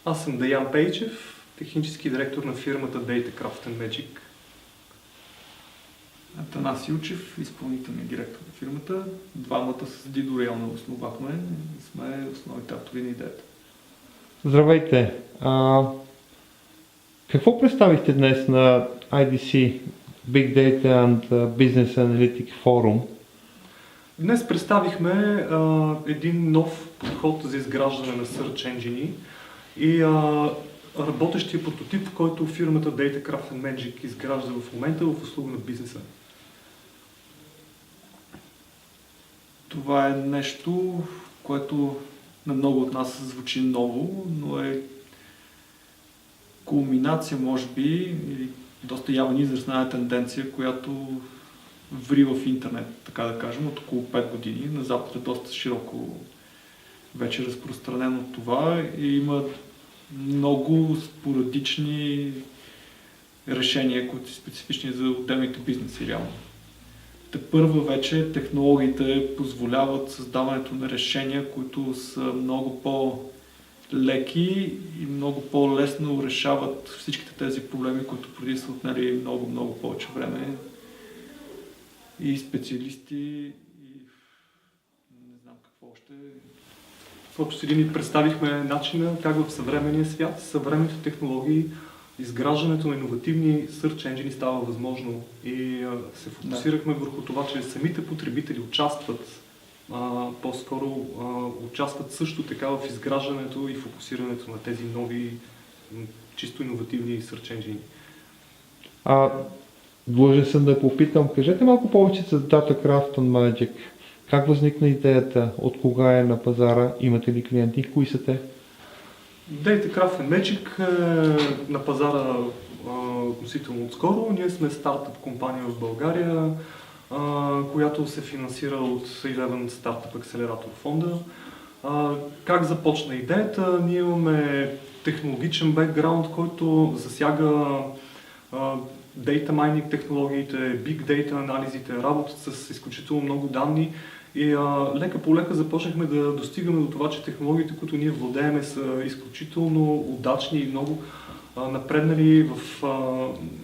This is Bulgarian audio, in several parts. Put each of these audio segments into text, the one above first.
Аз съм Даян Пейчев, технически директор на фирмата Datacraft Magic. Атанас Илчев, изпълнителният директор на фирмата. Двамата с Дидо реално основахме и сме основните автори на идеята. Здравейте! Какво представихте днес на IDC Big Data and Business Analytic Forum? Днес представихме един нов подход за изграждане на Search Engine и работещия прототип, който фирмата Datacraft Magic изгражда в момента в услуга на бизнеса. Това е нещо, което на много от нас звучи ново, но е кулминация, може би, или доста явен израз на тенденция, която ври в интернет, така да кажем, от около 5 години. На Запад е доста широко вече разпространено това и има много спорадични решения, които са специфични за отделните бизнеси реално. Тепърва вече технологиите позволяват създаването на решения, които са много по-леки и много по-лесно решават всичките тези проблеми, които преди са отнели много повече време и специалисти и не знам какво още. В общи линии представихме начина как в съвременния свят, съвременните технологии, изграждането на иновативни Search Engine става възможно и се фокусирахме върху това, че самите потребители участват, по-скоро участват също така в изграждането и фокусирането на тези нови, чисто иновативни Search Engine. Длъжен съм да попитам, кажете малко повече за Datacraft Magic. Как възникна идеята? От кога е на пазара? Имате ли клиенти? Кои са те? Datacraft Magic е на пазара относително отскоро. Ние сме стартъп компания в България, която се финансира от Eleven Startup Accelerator фонда. Как започна идеята? Ние имаме технологичен бекграунд, който засяга Data mining технологиите, Big Data анализите, работата с изключително много данни и лека по лека започнахме да достигаме до това, че технологиите, които ние владееме, са изключително удачни и много напреднали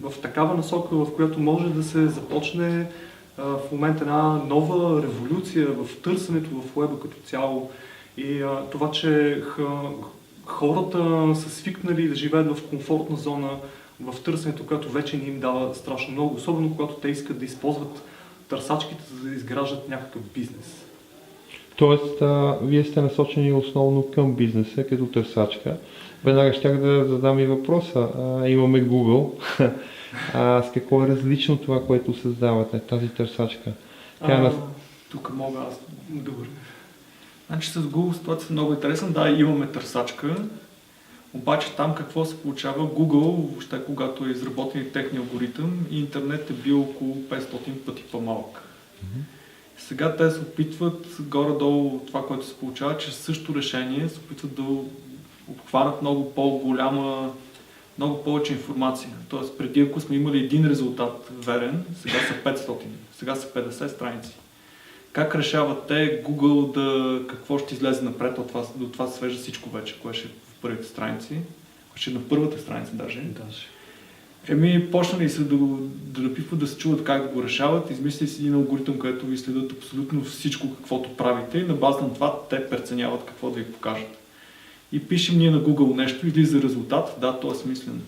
в такава насока, в която може да се започне в момента една нова революция в търсенето в уеба като цяло. И това, че хората са свикнали да живеят в комфортна зона, в търсенето, което вече не им дава страшно много, особено когато те искат да използват търсачките, за да изграждат някакъв бизнес. Тоест, вие сте насочени основно към бизнеса, като търсачка. Веднага щях да задам и въпроса. Имаме Google. С какво е различно това, което създавате, тази търсачка? Тук мога аз. Добре. Значи с Google ситуация е много интересна. Да, имаме търсачка. Обаче там какво се получава? Google, въобще когато е изработен техния алгоритъм, интернет е бил около 500 пъти по-малък. Mm-hmm. Сега те се опитват горе-долу това, което се получава, че също решение се опитват да обхванат много по-голяма, много повече информация. Тоест преди ако сме имали един резултат верен, сега са 500, сега са 50 страници. Как решават те Google какво ще излезе напред, до това се свежда всичко вече, кое ще първите страници, ще на първата страница даже. Почнали се да напипват, да се чуват как да го решават, измисли си един алгоритъм, където ви следят абсолютно всичко, каквото правите и на база на това те преценяват какво да ви покажат. И пишем ние на Google нещо, излиза резултат, да, то е смислен.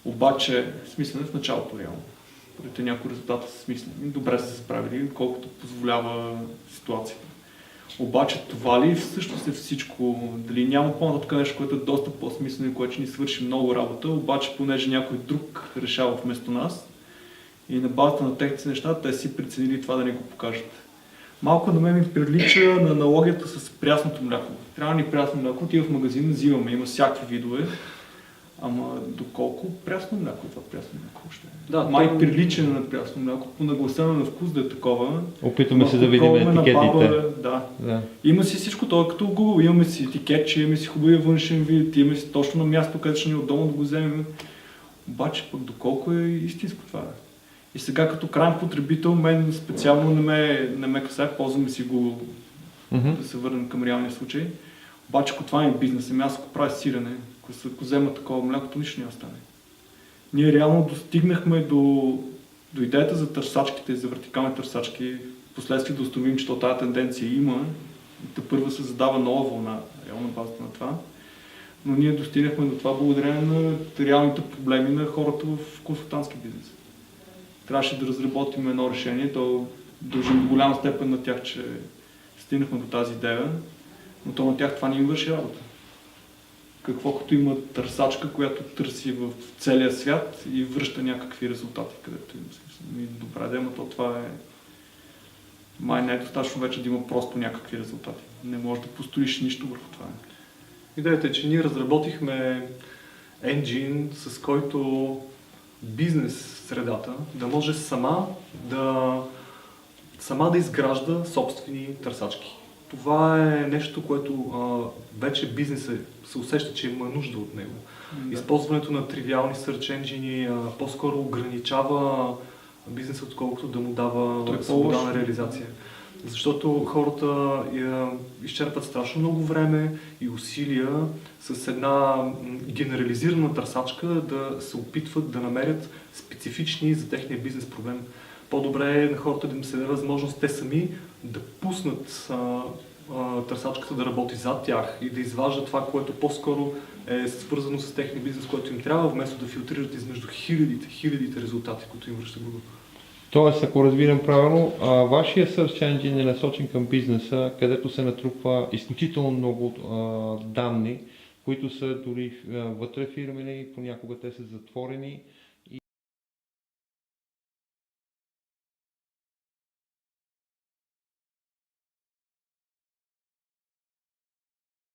Обаче смислен е в началото реално. Първите някои резултати са смислени. Добре са се справили, колкото позволява ситуацията. Обаче това ли всъщност е всичко? Дали няма по-нататък нещо, което е доста по-смислено и което ще ни свърши много работа, обаче понеже някой друг решава вместо нас и на базата на техните неща, те си преценили това да ни го покажат. Малко на мен ми прилича на аналогията с прясното мляко. Трябва ни прясно мляко, отива в магазин, взимаме, има всякакви видове. Ама доколко прясно мляко е това прясно мляко още? Да, май прилича на прясно мляко, по нагласена на вкус да е такова. Опитваме се да видим етикетите. Да. Има си всичко това като Google, имаме си етикетче, имаме си хубавия външен вид, имаме си точно на място, където ще ни е удобно да го вземем. Обаче пък доколко е истинско това? И сега като крайен потребител, мен специално не ме касае, ползваме си Google, да се върнем към реалния случай. Обаче ако това е бизнес, аз ако правя сирене, ако взема такова млякото, нищо няма стане. Ние реално достигнахме до идеята за търсачките, за вертикални търсачки, впоследствие да установим, че тази тенденция има и тепърва се задава нова вълна, реално базата на това. Но ние достигнахме до това благодарение на реалните проблеми на хората в консултантски бизнес. Трябваше да разработим едно решение, то дължим до голяма степен на тях, че стигнахме до тази идея, но то на тях това не им върши работа. Какво като има търсачка, която търси в целия свят и връща някакви резултати, където им добре, но то това е май не е достатъчно вече да има просто някакви резултати. Не можеш да построиш нищо върху това. Идеята е, че ние разработихме енджин, с който бизнес средата да може сама да изгражда собствени търсачки. Това е нещо, което вече бизнесът се усеща, че има нужда от него. Да. Използването на тривиални search engine по-скоро ограничава бизнеса, отколкото да му дава свобода на реализация. Защото хората изчерпват страшно много време и усилия с една генерализирана търсачка да се опитват да намерят специфични за техния бизнес проблем. По-добре е на хората да им се даде възможност те сами да пуснат търсачката да работи зад тях и да изваждат това, което по-скоро е свързано с техния бизнес, който им трябва, вместо да филтрират измежду хилядите резултати, които им връща Google. Тоест, ако разбирам правилно, вашия Search Engine е насочен към бизнеса, където се натрупва изключително много данни, които са дори вътре фирмени, понякога те са затворени